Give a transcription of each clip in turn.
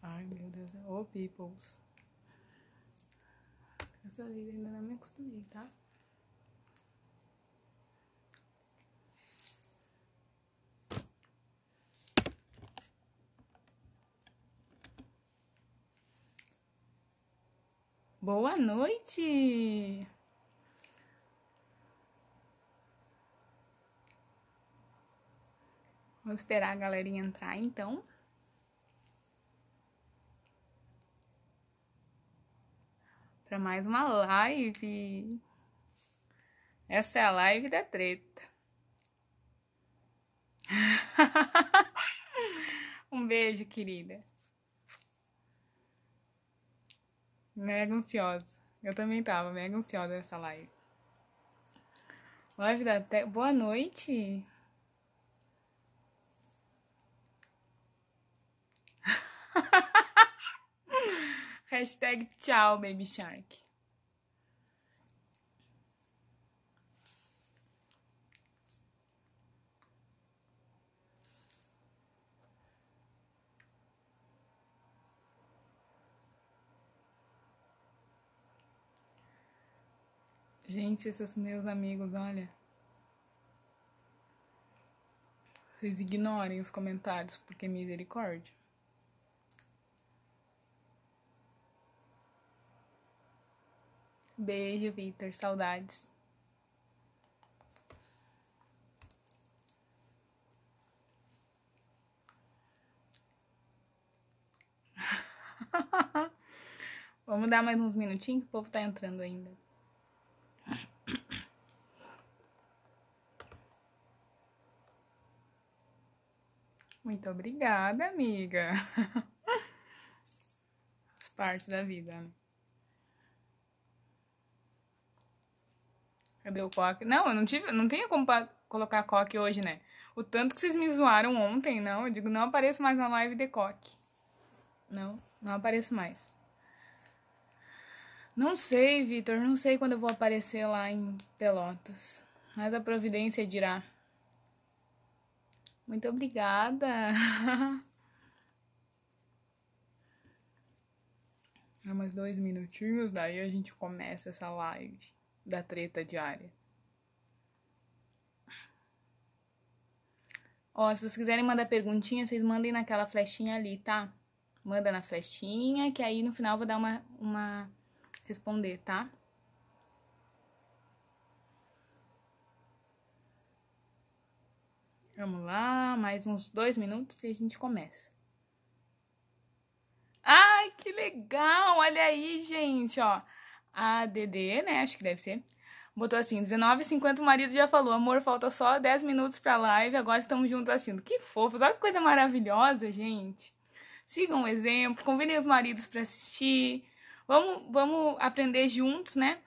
Ai, meu Deus. Ô, peoples. Essa vida ainda não me acostumei, tá? Boa noite! Vamos esperar a galerinha entrar, então. Para mais uma live. Essa é a live da treta. Um beijo, querida. Mega ansiosa. Eu também tava mega ansiosa nessa live. Live da treta. Boa noite. Hashtag tchau, Baby Shark. Gente, esses meus amigos, olha. Vocês ignorem os comentários, porque misericórdia. Beijo, Victor. Saudades. Vamos dar mais uns minutinhos, que o povo tá entrando ainda. Muito obrigada, amiga. Faz parte da vida, né? Cadê o coque? Não, eu não tinha como colocar coque hoje, né? O tanto que vocês me zoaram ontem, não. Eu digo, não apareço mais na live de coque. Não apareço mais. Não sei, Vitor, não sei quando eu vou aparecer lá em Pelotas. Mas a providência dirá. Muito obrigada. Mais 2 minutinhos, daí a gente começa essa live da treta diária. Ó, se vocês quiserem mandar perguntinha, vocês mandem naquela flechinha ali, tá? Manda na flechinha, que aí no final eu vou dar uma responder, tá? Vamos lá, mais uns 2 minutos e a gente começa. Ai, que legal! Olha aí, gente, ó. A DD, né? Acho que deve ser. Botou assim, 19h50 o marido já falou, amor, falta só 10 minutos pra live, agora estamos juntos assistindo. Que fofo, olha que coisa maravilhosa, gente. Sigam o exemplo, convidem os maridos pra assistir. Vamos aprender juntos, né?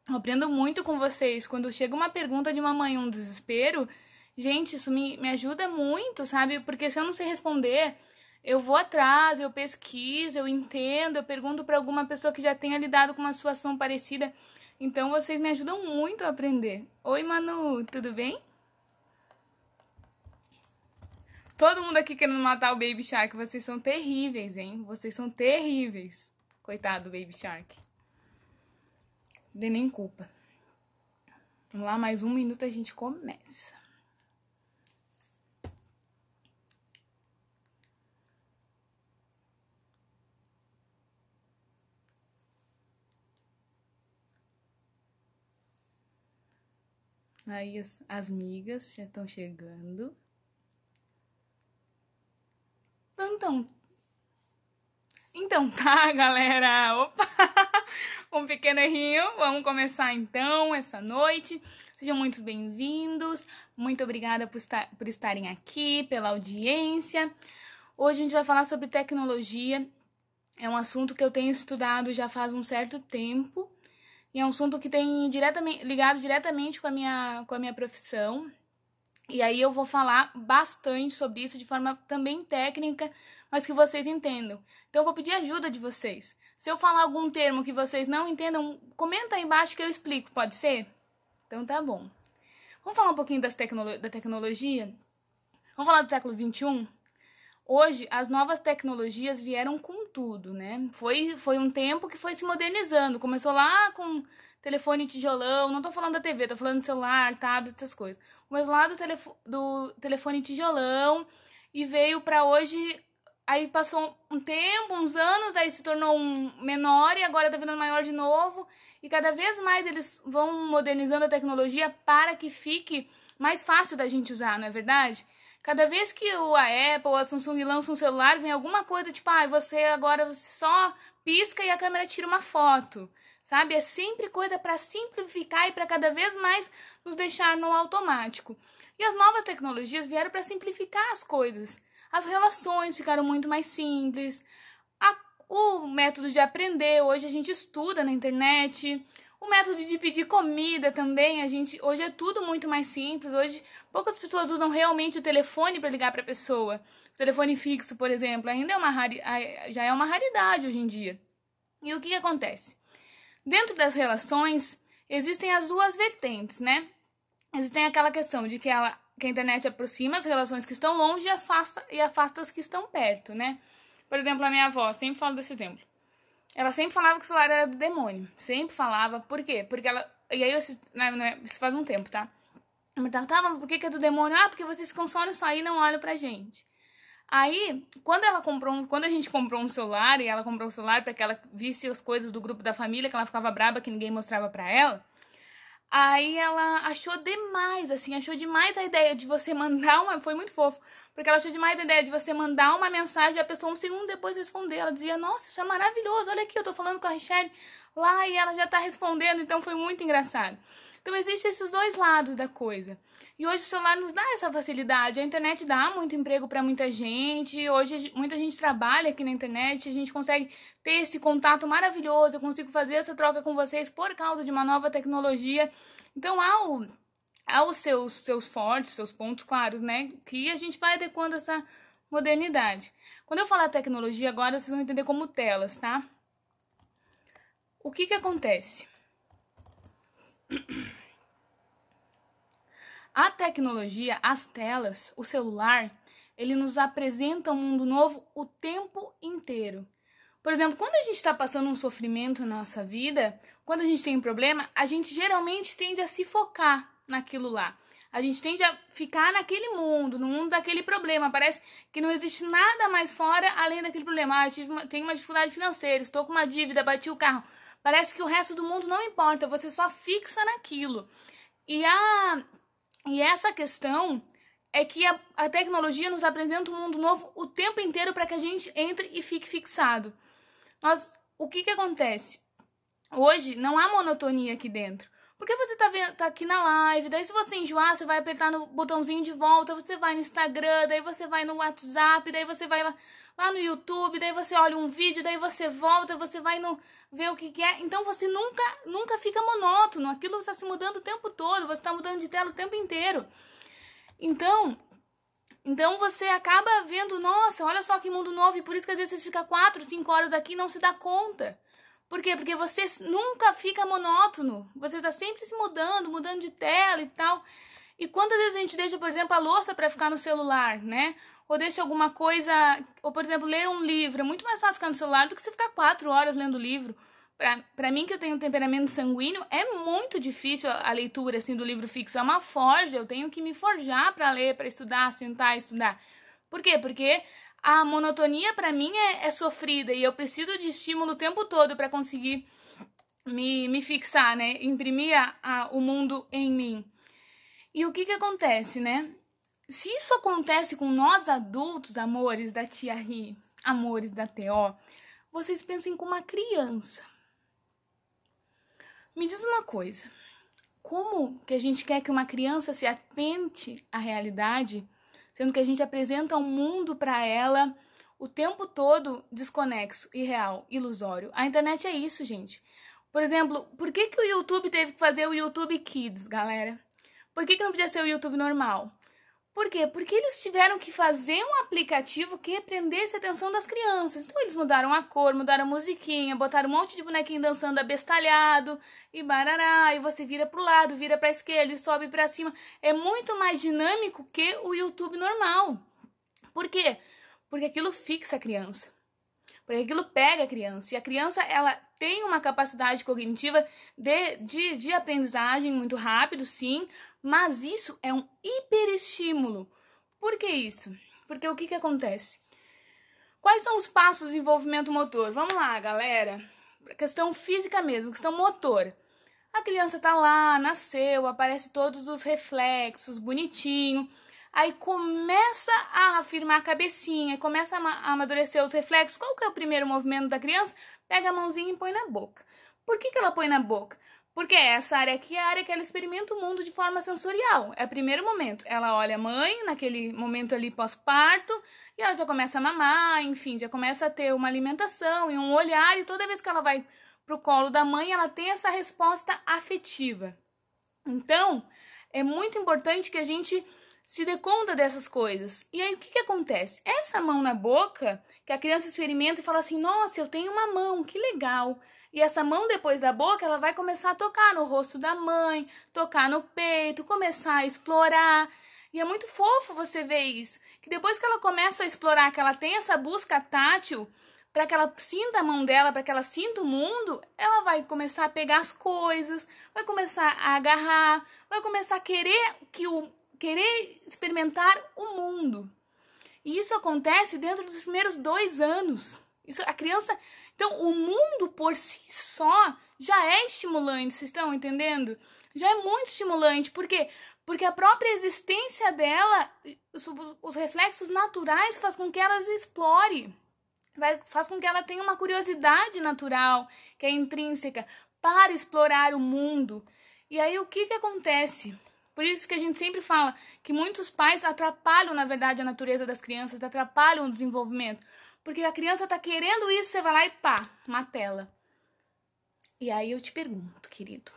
Eu aprendo muito com vocês. Quando chega uma pergunta de uma mãe, um desespero, gente, isso me ajuda muito, sabe? Porque se eu não sei responder, eu vou atrás, eu pesquiso, eu entendo, eu pergunto para alguma pessoa que já tenha lidado com uma situação parecida. Então vocês me ajudam muito a aprender. Oi, Manu, tudo bem? Todo mundo aqui querendo matar o Baby Shark. Vocês são terríveis, hein? Vocês são terríveis. Coitado do Baby Shark. Não tem nem culpa. Vamos lá, mais 1 minuto a gente começa. Aí as migas já estão chegando. Então tá, galera. Opa! Um pequeno errinho. Vamos começar então essa noite. Sejam muito bem-vindos. Muito obrigada por estarem aqui, pela audiência. Hoje a gente vai falar sobre tecnologia. É um assunto que eu tenho estudado já faz um certo tempo. E é um assunto que tem ligado diretamente com a minha profissão. E aí eu vou falar bastante sobre isso de forma também técnica, mas que vocês entendam. Então eu vou pedir ajuda de vocês. Se eu falar algum termo que vocês não entendam, comenta aí embaixo que eu explico, pode ser? Então tá bom. Vamos falar um pouquinho da tecnologia? Vamos falar do século XXI? hoje as novas tecnologias vieram com tudo, né? Foi um tempo que foi se modernizando. Começou lá com telefone tijolão, não tô falando da TV, tô falando do celular, tablet, essas coisas. Começou lá do telefone tijolão e veio pra hoje. Aí passou um tempo, uns anos, aí se tornou um menor e agora tá virando maior de novo. E cada vez mais eles vão modernizando a tecnologia para que fique mais fácil da gente usar, não é verdade? Cada vez que a Apple ou a Samsung lança um celular, vem alguma coisa tipo, você agora só pisca e a câmera tira uma foto, sabe? É sempre coisa para simplificar e para cada vez mais nos deixar no automático. E as novas tecnologias vieram para simplificar as coisas. As relações ficaram muito mais simples. O método de aprender, hoje a gente estuda na internet. O método de pedir comida também, hoje é tudo muito mais simples. Hoje poucas pessoas usam realmente o telefone para ligar para a pessoa. O telefone fixo, por exemplo, ainda já é uma raridade hoje em dia. E o que acontece? Dentro das relações, existem as duas vertentes, né? Existem aquela questão de que a internet aproxima as relações que estão longe e afasta as que estão perto, né? Por exemplo, a minha avó, sempre falo desse exemplo. Ela sempre falava que o celular era do demônio. Sempre falava. Por quê? Porque ela... E aí, isso faz um tempo, tá? Eu me perguntava, por que é do demônio? Porque vocês ficam só nisso aí e não olham pra gente. Aí, quando a gente comprou um celular, e ela comprou um celular para que ela visse as coisas do grupo da família, que ela ficava braba que ninguém mostrava pra ela, aí ela achou demais a ideia de você mandar foi muito fofo, porque ela achou demais a ideia de você mandar uma mensagem e a pessoa um segundo depois responder. Ela dizia, nossa, isso é maravilhoso, olha aqui, eu tô falando com a Richelle lá e ela já tá respondendo, então foi muito engraçado. Então existem esses dois lados da coisa. E hoje o celular nos dá essa facilidade, a internet dá muito emprego para muita gente, hoje muita gente trabalha aqui na internet, a gente consegue ter esse contato maravilhoso, eu consigo fazer essa troca com vocês por causa de uma nova tecnologia. Então há os seus fortes, seus pontos claros, né, que a gente vai adequando essa modernidade. Quando eu falar tecnologia agora, vocês vão entender como telas, tá? O que acontece? A tecnologia, as telas, o celular, ele nos apresenta um mundo novo o tempo inteiro. Por exemplo, quando a gente está passando um sofrimento na nossa vida, quando a gente tem um problema, a gente geralmente tende a se focar naquilo lá. A gente tende a ficar naquele mundo, no mundo daquele problema. Parece que não existe nada mais fora além daquele problema. Tenho uma dificuldade financeira, estou com uma dívida, bati o carro. Parece que o resto do mundo não importa, você só fixa naquilo. E essa questão é que a tecnologia nos apresenta um mundo novo o tempo inteiro para que a gente entre e fique fixado. O que acontece? Hoje não há monotonia aqui dentro. Porque você tá aqui na live, daí se você enjoar, você vai apertar no botãozinho de volta, você vai no Instagram, daí você vai no WhatsApp, daí você vai lá no YouTube, daí você olha um vídeo, daí você volta, você vai ver o que é. Então você nunca fica monótono, aquilo está se mudando o tempo todo, você está mudando de tela o tempo inteiro. Então você acaba vendo, nossa, olha só que mundo novo, e por isso que às vezes você fica 4, 5 horas aqui e não se dá conta. Por quê? Porque você nunca fica monótono. Você está sempre se mudando de tela e tal. E quantas vezes a gente deixa, por exemplo, a louça para ficar no celular, né? Ou deixa alguma coisa... Ou, por exemplo, ler um livro. É muito mais fácil ficar no celular do que você ficar 4 horas lendo livro. Para mim, que eu tenho um temperamento sanguíneo, é muito difícil a leitura assim, do livro fixo. É uma forja. Eu tenho que me forjar para ler, para estudar, sentar e estudar. Por quê? Porque a monotonia para mim é sofrida e eu preciso de estímulo o tempo todo para conseguir me fixar, né? Imprimir o mundo em mim. E o que acontece, né? Se isso acontece com nós adultos, amores da tia Ri, amores da T.O., vocês pensem como uma criança. Me diz uma coisa. Como que a gente quer que uma criança se atente à realidade, sendo que a gente apresenta um mundo para ela o tempo todo desconexo, irreal, ilusório? A internet é isso, gente. Por exemplo, por que o YouTube teve que fazer o YouTube Kids, galera? Por que não podia ser o YouTube normal? Por quê? Porque eles tiveram que fazer um aplicativo que prendesse a atenção das crianças. Então eles mudaram a cor, mudaram a musiquinha, botaram um monte de bonequinho dançando abestalhado e barará, e você vira pro lado, vira pra esquerda e sobe pra cima. É muito mais dinâmico que o YouTube normal. Por quê? Porque aquilo fixa a criança. Porque aquilo pega a criança. E a criança, ela tem uma capacidade cognitiva de aprendizagem muito rápido, sim, mas isso é um hiperestímulo. Por que isso? Porque o que acontece? Quais são os passos de desenvolvimento motor? Vamos lá, galera. Questão física mesmo, questão motor. A criança tá lá, nasceu, aparece todos os reflexos, bonitinho. Aí começa a afirmar a cabecinha, começa a amadurecer os reflexos. Qual que é o primeiro movimento da criança? Pega a mãozinha e põe na boca. Por que ela põe na boca? Porque essa área aqui é a área que ela experimenta o mundo de forma sensorial. É o primeiro momento. Ela olha a mãe, naquele momento ali pós-parto, e ela já começa a mamar, enfim, já começa a ter uma alimentação e um olhar, e toda vez que ela vai pro colo da mãe, ela tem essa resposta afetiva. Então, é muito importante que a gente se dê conta dessas coisas. E aí, o que acontece? Essa mão na boca, que a criança experimenta e fala assim, nossa, eu tenho uma mão, que legal. E essa mão, depois da boca, ela vai começar a tocar no rosto da mãe, tocar no peito, começar a explorar. E é muito fofo você ver isso. Que depois que ela começa a explorar, que ela tem essa busca tátil, para que ela sinta a mão dela, para que ela sinta o mundo, ela vai começar a pegar as coisas, vai começar a agarrar, vai começar a querer experimentar o mundo. E isso acontece dentro dos primeiros 2 anos. A criança... Então, o mundo por si só já é estimulante, vocês estão entendendo? Já é muito estimulante. Por quê? Porque a própria existência dela, os reflexos naturais faz com que ela explore. Faz com que ela tenha uma curiosidade natural, que é intrínseca, para explorar o mundo. E aí, o que acontece? Por isso que a gente sempre fala que muitos pais atrapalham, na verdade, a natureza das crianças, atrapalham o desenvolvimento. Porque a criança tá querendo isso, você vai lá e pá, mata ela. E aí eu te pergunto, querido,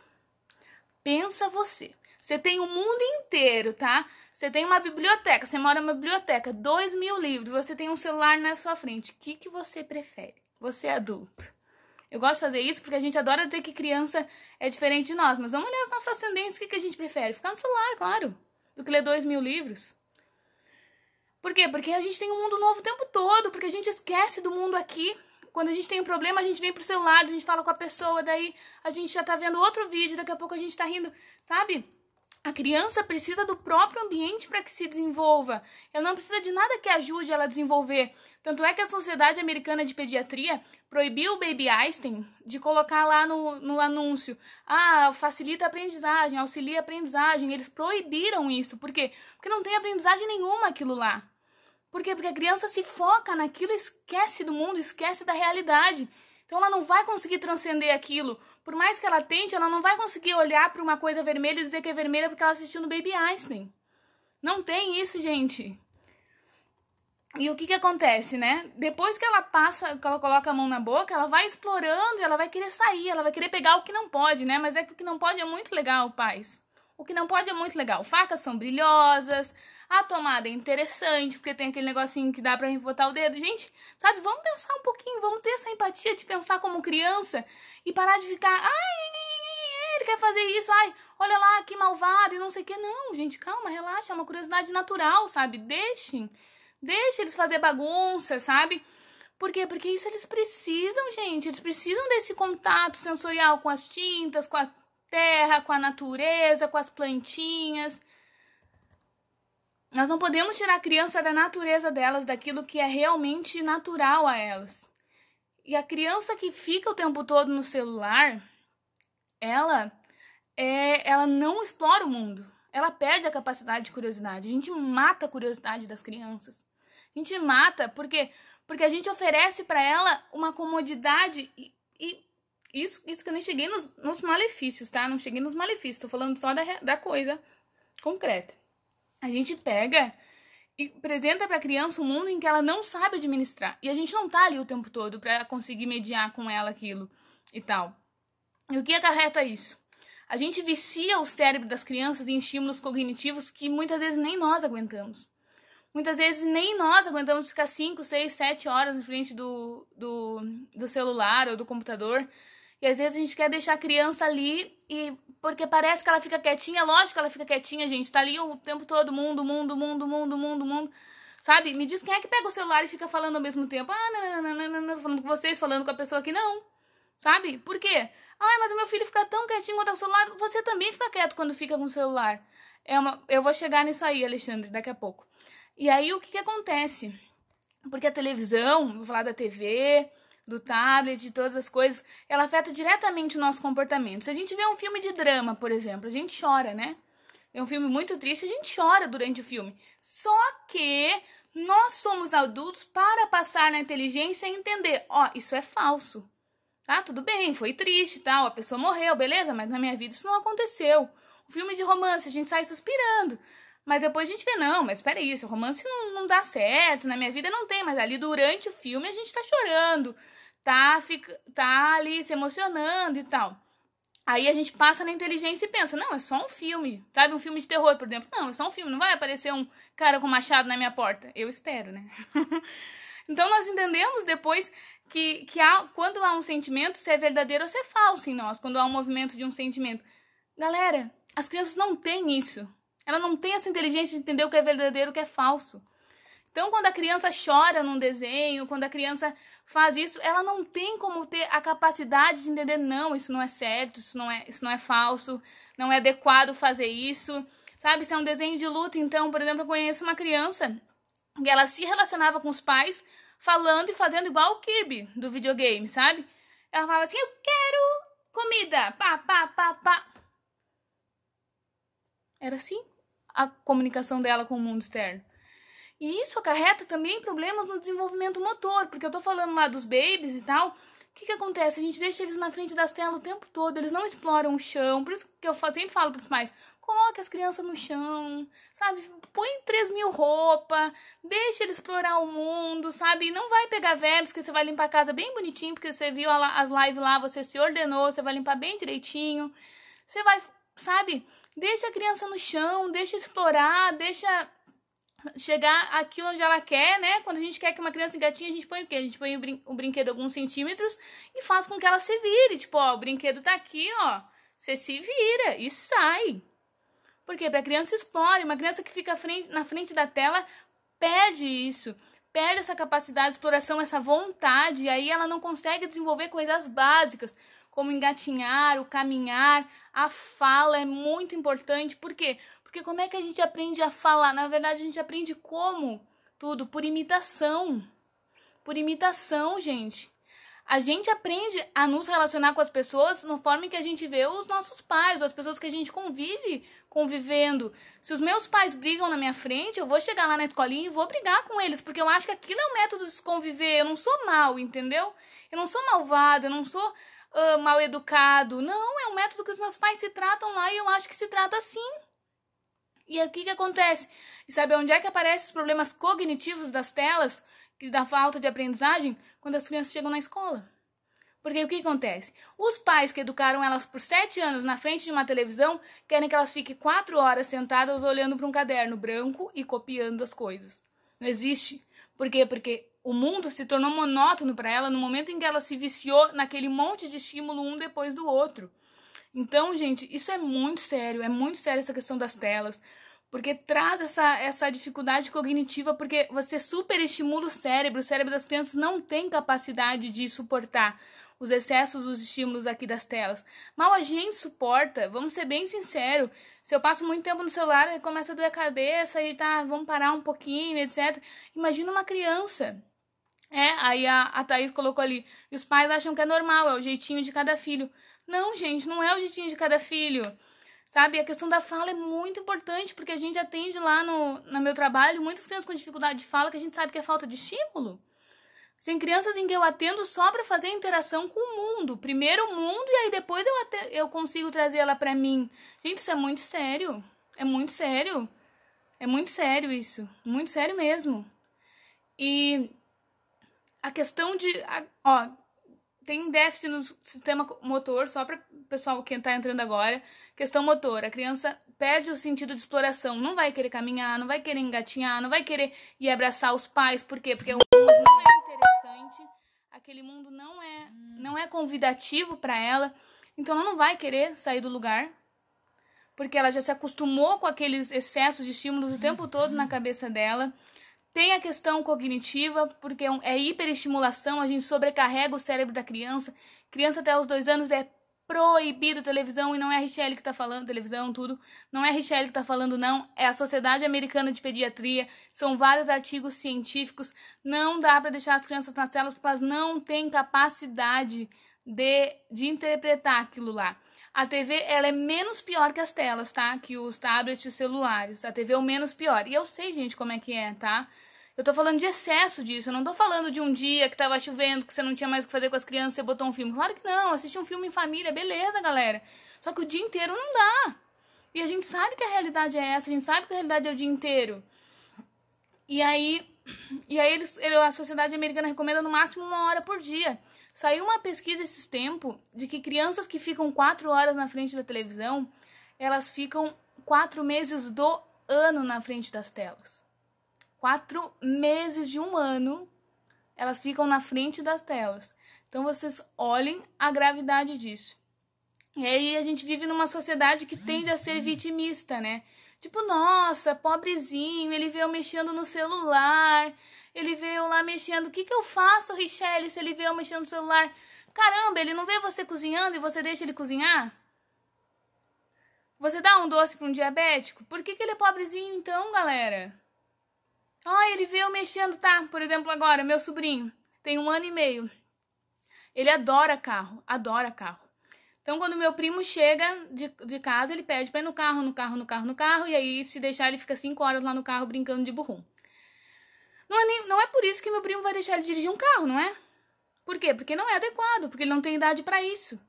pensa você. Você tem o mundo inteiro, tá? Você tem uma biblioteca, você mora numa biblioteca, 2.000 livros, você tem um celular na sua frente. O que você prefere? Você é adulto. Eu gosto de fazer isso porque a gente adora dizer que criança é diferente de nós. Mas vamos olhar as nossas ascendentes, o que a gente prefere? Ficar no celular, claro, do que ler 2.000 livros. Por quê? Porque a gente tem um mundo novo o tempo todo, porque a gente esquece do mundo aqui. Quando a gente tem um problema, a gente vem pro celular, a gente fala com a pessoa, daí a gente já tá vendo outro vídeo, daqui a pouco a gente tá rindo, sabe? A criança precisa do próprio ambiente para que se desenvolva. Ela não precisa de nada que ajude ela a desenvolver. Tanto é que a Sociedade Americana de Pediatria proibiu o Baby Einstein de colocar lá no anúncio. Facilita a aprendizagem, auxilia a aprendizagem. Eles proibiram isso. Por quê? Porque não tem aprendizagem nenhuma aquilo lá. Por quê? Porque a criança se foca naquilo, esquece do mundo, esquece da realidade. Então ela não vai conseguir transcender aquilo. Por mais que ela tente, ela não vai conseguir olhar para uma coisa vermelha e dizer que é vermelha porque ela assistiu no Baby Einstein. Não tem isso, gente. E o que acontece, né? Depois que ela coloca a mão na boca, ela vai explorando e ela vai querer sair, ela vai querer pegar o que não pode, né? Mas é que o que não pode é muito legal, pais. O que não pode é muito legal. Facas são brilhosas, a tomada é interessante, porque tem aquele negocinho que dá pra botar o dedo. Gente, sabe, vamos pensar um pouquinho, vamos ter essa empatia de pensar como criança e parar de ficar, ele quer fazer isso, olha lá, que malvado e não sei o que. Não, gente, calma, relaxa, é uma curiosidade natural, sabe? Deixa eles fazer bagunça, sabe? Por quê? Porque isso eles precisam, gente, eles precisam desse contato sensorial com as tintas, com a terra, com a natureza, com as plantinhas. Nós não podemos tirar a criança da natureza delas, daquilo que é realmente natural a elas. E a criança que fica o tempo todo no celular, ela não explora o mundo. Ela perde a capacidade de curiosidade. A gente mata a curiosidade das crianças. A gente mata porque a gente oferece para ela uma comodidade e isso que eu nem cheguei nos malefícios, tá? Não cheguei nos malefícios, tô falando só da coisa concreta. A gente pega e apresenta para a criança um mundo em que ela não sabe administrar. E a gente não tá ali o tempo todo para conseguir mediar com ela aquilo e tal. E o que acarreta isso? A gente vicia o cérebro das crianças em estímulos cognitivos que muitas vezes nem nós aguentamos. Muitas vezes nem nós aguentamos ficar 5, 6, 7 horas na frente do celular ou do computador. E às vezes a gente quer deixar a criança ali porque parece que ela fica quietinha. Lógico que ela fica quietinha, gente. Tá ali o tempo todo, mundo. Sabe? Me diz quem é que pega o celular e fica falando ao mesmo tempo. Ah, não, falando com vocês, falando com a pessoa que não. Sabe? Por quê? Ai, mas o meu filho fica tão quietinho quando tá com o celular. Você também fica quieto quando fica com o celular. Eu vou chegar nisso aí, Alexandre, daqui a pouco. E aí, o que acontece? Porque a televisão, vou falar da TV, do tablet, de todas as coisas, ela afeta diretamente o nosso comportamento. Se a gente vê um filme de drama, por exemplo, a gente chora, né? É um filme muito triste, a gente chora durante o filme. Só que nós somos adultos para passar na inteligência e entender, ó, isso é falso. Tá, tudo bem, foi triste, tal, a pessoa morreu, beleza, mas na minha vida isso não aconteceu. Um filme de romance, a gente sai suspirando. Mas depois a gente vê, não, mas peraí, esse romance não dá certo, na minha vida não tem, mas ali durante o filme a gente tá chorando, tá ali se emocionando e tal. Aí a gente passa na inteligência e pensa, não, é só um filme, sabe? Um filme de terror, por exemplo. Não, é só um filme, não vai aparecer um cara com machado na minha porta. Eu espero, né? Então nós entendemos depois que quando há um sentimento, se é verdadeiro ou se é falso em nós, quando há um movimento de um sentimento. Galera, as crianças não têm isso. Ela não tem essa inteligência de entender o que é verdadeiro e o que é falso. Então, quando a criança chora num desenho, quando a criança faz isso, ela não tem como ter a capacidade de entender, não, isso não é certo, isso não é falso, não é adequado fazer isso. Sabe, se é um desenho de luta, então, por exemplo, eu conheço uma criança que ela se relacionava com os pais falando e fazendo igual o Kirby do videogame, sabe? Ela falava assim, eu quero comida, pá, pá, pá, pá. Era assim a comunicação dela com o mundo externo. E isso acarreta também problemas no desenvolvimento motor, porque eu tô falando lá dos babies e tal. O que acontece? A gente deixa eles na frente das telas o tempo todo, eles não exploram o chão. Por isso que eu sempre falo pros pais, coloque as crianças no chão, sabe? Põe 3.000 roupas, deixa eles explorar o mundo, sabe? Não vai pegar verbos que você vai limpar a casa bem bonitinho, porque você viu as lives lá, você se ordenou, você vai limpar bem direitinho. Você vai, sabe? Deixa a criança no chão, deixa explorar, deixa chegar aqui onde ela quer, né? Quando a gente quer que uma criança engatinhe, a gente põe o quê? A gente põe o brinquedo alguns centímetros e faz com que ela se vire. Tipo, ó, o brinquedo tá aqui, ó. Você se vira e sai. Por quê? Pra criança explore. Uma criança que fica na frente da tela perde isso. Perde essa capacidade de exploração, essa vontade. E aí ela não consegue desenvolver coisas básicas, como engatinhar, o caminhar. A fala é muito importante. Por quê? Porque como é que a gente aprende a falar? Na verdade, a gente aprende como? Tudo por imitação. Por imitação, gente. A gente aprende a nos relacionar com as pessoas na forma em que a gente vê os nossos pais, ou as pessoas que a gente convivendo. Se os meus pais brigam na minha frente, eu vou chegar lá na escolinha e vou brigar com eles, porque eu acho que aquilo é um método de se conviver. Eu não sou mal, entendeu? Eu não sou malvada, eu não sou mal educado. Não, é um método que os meus pais se tratam lá e eu acho que se trata assim. E aqui o que acontece? E sabe onde é que aparecem os problemas cognitivos das telas, da falta de aprendizagem? Quando as crianças chegam na escola. Porque o que acontece? Os pais que educaram elas por 7 anos na frente de uma televisão querem que elas fiquem 4 horas sentadas olhando para um caderno branco e copiando as coisas. Não existe. Por quê? Porque o mundo se tornou monótono para ela no momento em que ela se viciou naquele monte de estímulo um depois do outro. Então, gente, isso é muito sério essa questão das telas, porque traz essa dificuldade cognitiva, porque você superestimula o cérebro das crianças não tem capacidade de suportar os excessos dos estímulos aqui das telas. Mal a gente suporta, vamos ser bem sinceros, se eu passo muito tempo no celular, começa a doer a cabeça e tá, vamos parar um pouquinho, etc. Imagina uma criança. Aí a Thaís colocou ali, e os pais acham que é normal, é o jeitinho de cada filho. Não, gente, não é o jeitinho de cada filho, sabe? A questão da fala é muito importante, porque a gente atende lá no meu trabalho muitas crianças com dificuldade de fala que a gente sabe que é falta de estímulo. Tem crianças em que eu atendo só para fazer interação com o mundo. Primeiro o mundo e aí depois eu consigo trazer ela para mim. Gente, isso é muito sério. É muito sério. É muito sério isso. Muito sério mesmo. E a questão de... tem déficit no sistema motor, só para o pessoal que está entrando agora. Questão motor, a criança perde o sentido de exploração, não vai querer caminhar, não vai querer engatinhar, não vai querer ir abraçar os pais. Por quê? Porque o mundo não é interessante, aquele mundo não é convidativo para ela, então ela não vai querer sair do lugar, porque ela já se acostumou com aqueles excessos de estímulos o tempo todo na cabeça dela. Tem a questão cognitiva, porque é hiperestimulação, a gente sobrecarrega o cérebro da criança. Criança até os 2 anos é proibido televisão, e não é a Richelle que tá falando, televisão, tudo. Não é a Richelle que tá falando, não. É a Sociedade Americana de Pediatria. São vários artigos científicos. Não dá para deixar as crianças nas telas, porque elas não têm capacidade de interpretar aquilo lá. A TV, ela é menos pior que as telas, tá? Que os tablets e os celulares. A TV é o menos pior. E eu sei, gente, como é que é, tá? Eu tô falando de excesso disso. Eu não tô falando de um dia que tava chovendo, que você não tinha mais o que fazer com as crianças, você botou um filme. Claro que não. Assistir um filme em família, beleza, galera. Só que o dia inteiro não dá. E a gente sabe que a realidade é essa. A gente sabe que a realidade é o dia inteiro. E aí a Sociedade Americana recomenda no máximo 1 hora por dia. Saiu uma pesquisa esses tempos de que crianças que ficam 4 horas na frente da televisão, elas ficam 4 meses do ano na frente das telas. 4 meses de um ano, elas ficam na frente das telas. Então vocês olhem a gravidade disso. E aí a gente vive numa sociedade que tende a ser vitimista, né? Tipo, nossa, pobrezinho, ele veio mexendo no celular, ele veio lá mexendo. O que eu faço, Richelle, se ele veio mexendo no celular? Caramba, ele não vê você cozinhando e você deixa ele cozinhar? Você dá um doce para um diabético? Por que ele é pobrezinho então, galera? Ah, ele veio mexendo, tá? Por exemplo, agora, meu sobrinho tem 1 ano e meio. Ele adora carro, adora carro. Então, quando meu primo chega de casa, ele pede pra ir no carro, e aí, se deixar, ele fica 5 horas lá no carro brincando de burrum. Não é por isso que meu primo vai deixar ele dirigir um carro, não é? Por quê? Porque não é adequado, porque ele não tem idade pra isso.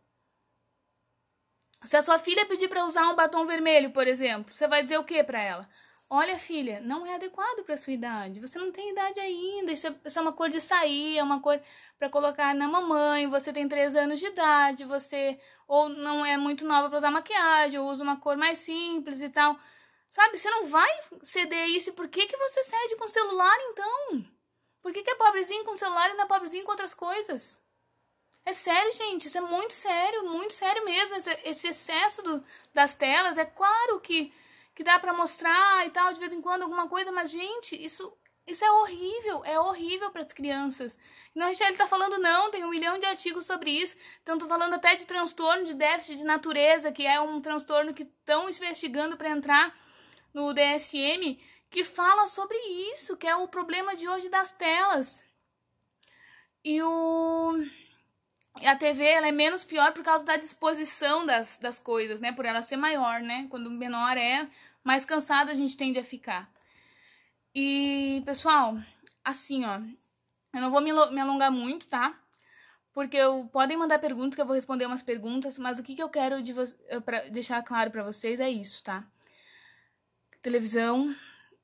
Se a sua filha pedir pra usar um batom vermelho, por exemplo, você vai dizer o quê pra ela? Olha, filha, não é adequado pra sua idade. Você não tem idade ainda. Isso é uma cor de sair, é uma cor pra colocar na mamãe. Você tem 3 anos de idade, você ou não é muito nova pra usar maquiagem, ou usa uma cor mais simples e tal. Sabe, você não vai ceder isso. E por que você cede com o celular, então? Por que é pobrezinho com o celular e não é pobrezinho com outras coisas? É sério, gente, isso é muito sério mesmo. Esse excesso das telas, é claro que dá pra mostrar e tal, de vez em quando, alguma coisa, mas, gente, isso é horrível para as crianças. E não, a Richelle tá falando não, tem 1 milhão de artigos sobre isso, então tô falando até de transtorno de déficit de natureza, que é um transtorno que estão investigando para entrar no DSM, que fala sobre isso, que é o problema de hoje das telas. E a TV, ela é menos pior por causa da disposição das coisas, né? Por ela ser maior, né? Quando menor é, mais cansado a gente tende a ficar. E, pessoal, assim, ó, eu não vou me alongar muito, tá? Porque podem mandar perguntas que eu vou responder umas perguntas, mas o que eu quero pra deixar claro pra vocês é isso, tá? Televisão,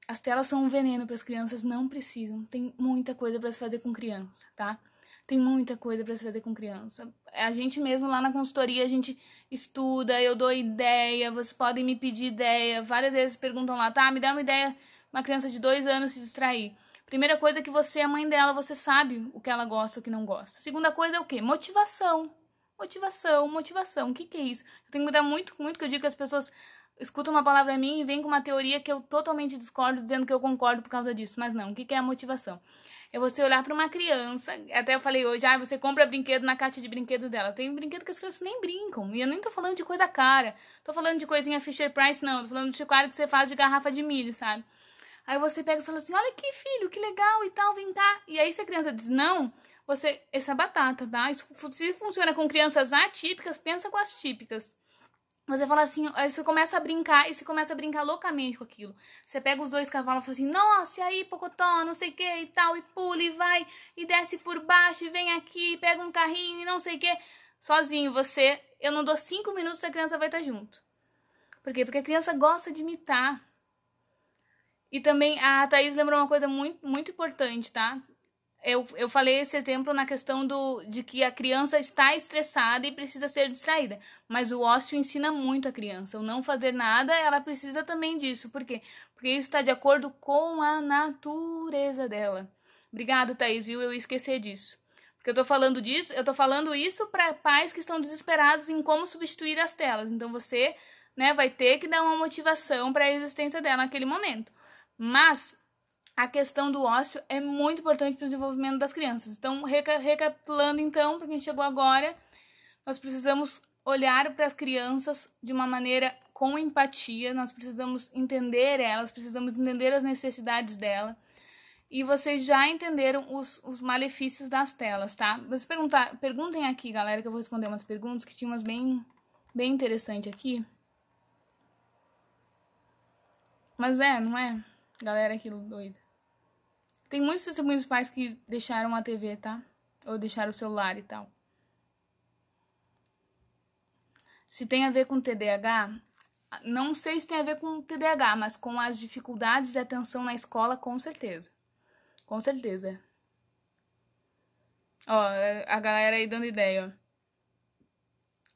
as telas são um veneno para as crianças, não precisam. Tem muita coisa para se fazer com criança, tá? Tem muita coisa para se fazer com criança. A gente mesmo lá na consultoria, a gente estuda, eu dou ideia, vocês podem me pedir ideia. Várias vezes perguntam lá, tá, me dá uma ideia, uma criança de 2 anos se distrair. Primeira coisa é que você é a mãe dela, você sabe o que ela gosta, o que não gosta. Segunda coisa é o quê? Motivação. Motivação. O que é isso? Eu tenho que mudar muito que eu digo que as pessoas escutam uma palavra minha e vem com uma teoria que eu totalmente discordo, dizendo que eu concordo por causa disso. Mas não, o que é a motivação? É você olhar para uma criança, até eu falei hoje, você compra brinquedo na caixa de brinquedos dela. Tem brinquedo que as crianças nem brincam. E eu nem tô falando de coisa cara. Tô falando de coisinha Fisher Price, não. Tô falando de chocalho que você faz de garrafa de milho, sabe? Aí você pega e fala assim, olha aqui, filho, que legal e tal, vem cá. E aí se a criança diz não, essa é batata, tá? Isso, se funciona com crianças atípicas, pensa com as típicas. Você fala assim, aí você começa a brincar, e você começa a brincar loucamente com aquilo. Você pega os 2 cavalos e fala assim, nossa, e aí, pocotó, não sei o que e tal, e pula, e vai, e desce por baixo, e vem aqui, pega um carrinho, e não sei o que. Sozinho, eu não dou 5 minutos, a criança vai estar junto. Por quê? Porque a criança gosta de imitar. E também, a Thaís lembrou uma coisa muito, muito importante, tá? Eu falei esse exemplo na questão de que a criança está estressada e precisa ser distraída. Mas o ócio ensina muito a criança. O não fazer nada, ela precisa também disso. Por quê? Porque isso está de acordo com a natureza dela. Obrigado, Thaís, viu? Eu esqueci disso. Porque eu tô falando disso, eu tô falando isso para pais que estão desesperados em como substituir as telas. Então você, né, vai ter que dar uma motivação para a existência dela naquele momento. Mas a questão do ócio é muito importante para o desenvolvimento das crianças. Então, recapitulando então, para quem chegou agora, nós precisamos olhar para as crianças de uma maneira com empatia, nós precisamos entender elas, precisamos entender as necessidades dela. E vocês já entenderam os malefícios das telas, tá? Vocês perguntem aqui, galera, que eu vou responder umas perguntas, que tinha umas bem interessantes aqui. Mas não é? Galera, aquilo doido. Tem muitos testemunhos pais que deixaram a TV, tá? Ou deixaram o celular e tal. Se tem a ver com TDAH, não sei se tem a ver com TDAH, mas com as dificuldades de atenção na escola, com certeza. Com certeza. Ó, a galera aí dando ideia,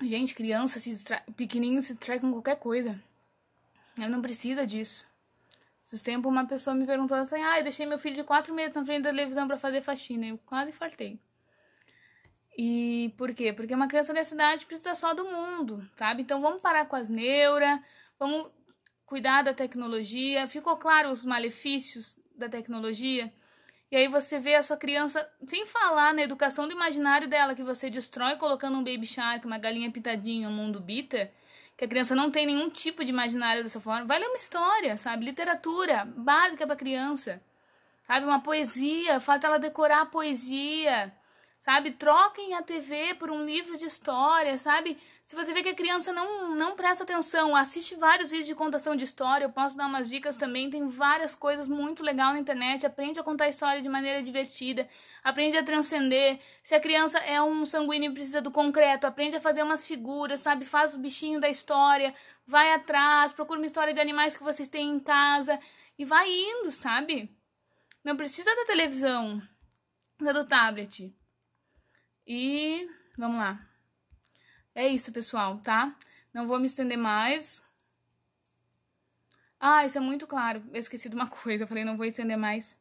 ó. Gente, criança pequenininho se distrai com qualquer coisa. Eu não preciso disso. Esses tempos uma pessoa me perguntou assim, eu deixei meu filho de 4 meses na frente da televisão pra fazer faxina. Eu quase infartei. E por quê? Porque uma criança dessa idade precisa só do mundo, sabe? Então vamos parar com as neuras, vamos cuidar da tecnologia. Ficou claro os malefícios da tecnologia? E aí você vê a sua criança, sem falar na educação do imaginário dela, que você destrói colocando um Baby Shark, uma galinha pitadinha, um mundo bita, que a criança não tem nenhum tipo de imaginário dessa forma. Vai ler uma história, sabe? Literatura básica pra criança, sabe? Uma poesia, faz ela decorar a poesia, sabe? Troquem a TV por um livro de história, sabe? Se você vê que a criança não presta atenção, assiste vários vídeos de contação de história, eu posso dar umas dicas também, tem várias coisas muito legais na internet, aprende a contar história de maneira divertida, aprende a transcender. Se a criança é um sanguíneo e precisa do concreto, aprende a fazer umas figuras, sabe? Faz os bichinhos da história, vai atrás, procura uma história de animais que vocês têm em casa e vai indo, sabe? Não precisa da televisão, precisa do tablet. E vamos lá. É isso, pessoal, tá? Não vou me estender mais. Isso é muito claro. Eu esqueci de uma coisa. Eu falei, não vou estender mais.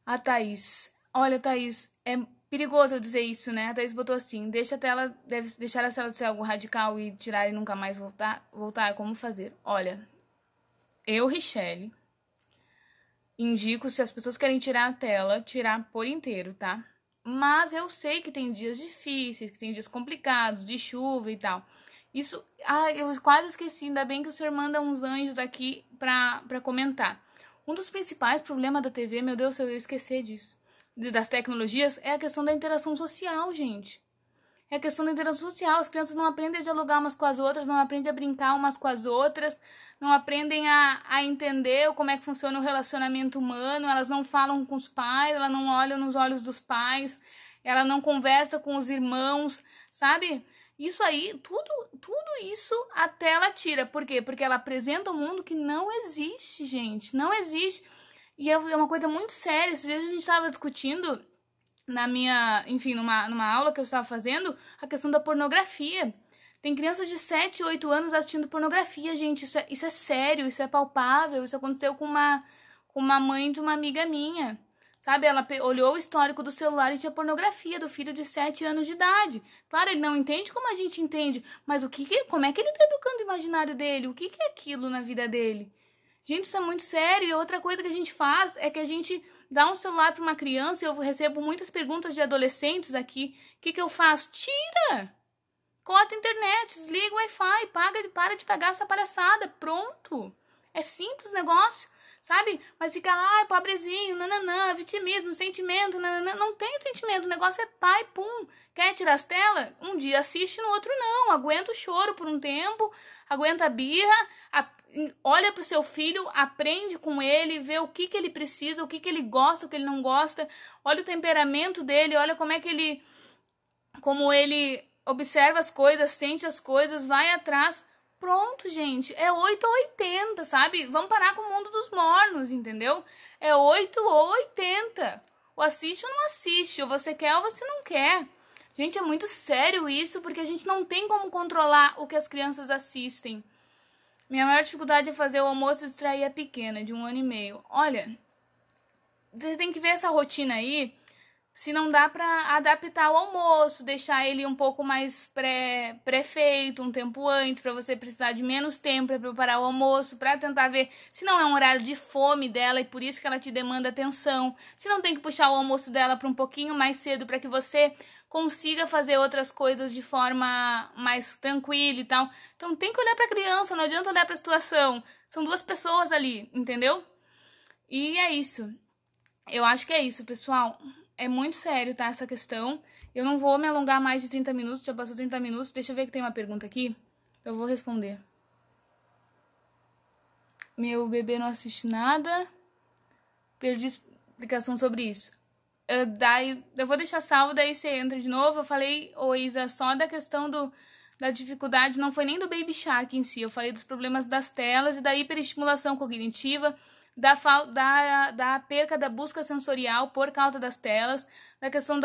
A Thaís. Olha, Thaís, é perigoso eu dizer isso, né? A Thaís botou assim, deve deixar a tela de ser algo radical e tirar e nunca mais voltar, como fazer? Olha, eu, Richelle, indico, se as pessoas querem tirar a tela, tirar por inteiro, tá? Mas eu sei que tem dias difíceis, que tem dias complicados, de chuva e tal. Isso, eu quase esqueci, ainda bem que o senhor manda uns anjos aqui pra comentar. Um dos principais problemas da TV, meu Deus, eu ia esquecer disso, das tecnologias, é a questão da interação social, gente. É a questão da interação social. As crianças não aprendem a dialogar umas com as outras, não aprendem a brincar umas com as outras, não aprendem a entender como é que funciona o relacionamento humano, elas não falam com os pais, elas não olham nos olhos dos pais, ela não conversa com os irmãos, sabe? Isso aí, tudo isso a tela tira. Por quê? Porque ela apresenta um mundo que não existe, gente. Não existe. E é uma coisa muito séria. Esses dias a gente estava discutindo numa aula que eu estava fazendo, a questão da pornografia. Tem crianças de 7, 8 anos assistindo pornografia, gente. Isso é sério, isso é palpável. Isso aconteceu com uma mãe de uma amiga minha. Sabe, ela olhou o histórico do celular e tinha pornografia do filho de 7 anos de idade. Claro, ele não entende como a gente entende, mas como é que ele está educando o imaginário dele? O que é aquilo na vida dele? Gente, isso é muito sério. E outra coisa que a gente faz é que a gente dá um celular para uma criança, e eu recebo muitas perguntas de adolescentes aqui. O que eu faço? Tira! Corta a internet, desliga o Wi-Fi, para de pagar essa palhaçada. Pronto! É simples o negócio, sabe? Mas fica, pobrezinho, nananã, vitimismo, sentimento, nananã. Não tem sentimento, o negócio é pai, pum. Quer tirar as telas? Um dia assiste, no outro não. Aguenta o choro por um tempo, aguenta a birra, olha pro seu filho, aprende com ele, vê o que ele precisa, o que ele gosta, o que ele não gosta, olha o temperamento dele, olha como ele observa as coisas, sente as coisas, vai atrás. Pronto, gente, é 8 ou 80, sabe? Vamos parar com o mundo dos mornos, entendeu? É 8 ou 80. Ou assiste ou não assiste, ou você quer ou você não quer. Gente, é muito sério isso, porque a gente não tem como controlar o que as crianças assistem. Minha maior dificuldade é fazer o almoço e distrair a pequena, de 1 ano e meio. Olha, você tem que ver essa rotina aí. se não dá pra adaptar o almoço, deixar ele um pouco mais pré-feito, um tempo antes, pra você precisar de menos tempo pra preparar o almoço, pra tentar ver se não é um horário de fome dela e por isso que ela te demanda atenção, se não tem que puxar o almoço dela pra um pouquinho mais cedo pra que você consiga fazer outras coisas de forma mais tranquila e tal. Então tem que olhar pra criança, não adianta olhar pra situação. São duas pessoas ali, entendeu? E é isso. Eu acho que é isso, pessoal. É muito sério, tá, essa questão. Eu não vou me alongar mais de 30 minutos, já passou 30 minutos. Deixa eu ver que tem uma pergunta aqui. Eu vou responder. Meu bebê não assiste nada. Perdi explicação sobre isso. Daí, eu vou deixar salvo, daí você entra de novo. Eu falei, ô Isa, só da questão da dificuldade, não foi nem do Baby Shark em si. Eu falei dos problemas das telas e da hiperestimulação cognitiva, da perca da busca sensorial por causa das telas, da questão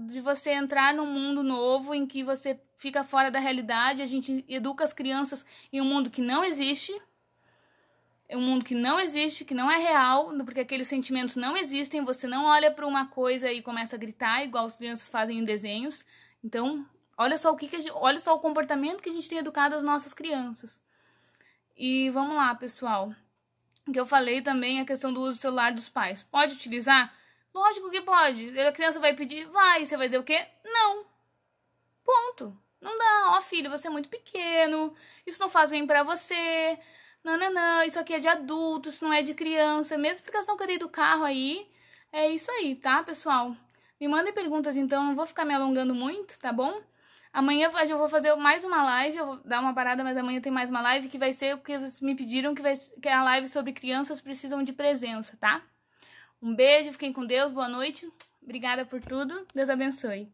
de você entrar num mundo novo em que você fica fora da realidade, a gente educa as crianças em um mundo que não existe, que não é real, porque aqueles sentimentos não existem, você não olha para uma coisa e começa a gritar, igual as crianças fazem em desenhos. Então, olha só olha só o comportamento que a gente tem educado as nossas crianças. E vamos lá, pessoal. Que eu falei também a questão do uso do celular dos pais. Pode utilizar? Lógico que pode. A criança vai pedir, vai. Você vai dizer o quê? Não. Ponto. Não dá. Ó, filho, você é muito pequeno. Isso não faz bem pra você. Não. Isso aqui é de adulto, isso não é de criança. Mesma explicação que eu dei do carro aí. É isso aí, tá, pessoal? Me mandem perguntas, então. Não vou ficar me alongando muito, tá bom? Amanhã eu vou fazer mais uma live, eu vou dar uma parada, mas amanhã tem mais uma live que vai ser o que vocês me pediram, que é a live sobre crianças precisam de presença, tá? Um beijo, fiquem com Deus, boa noite. Obrigada por tudo, Deus abençoe.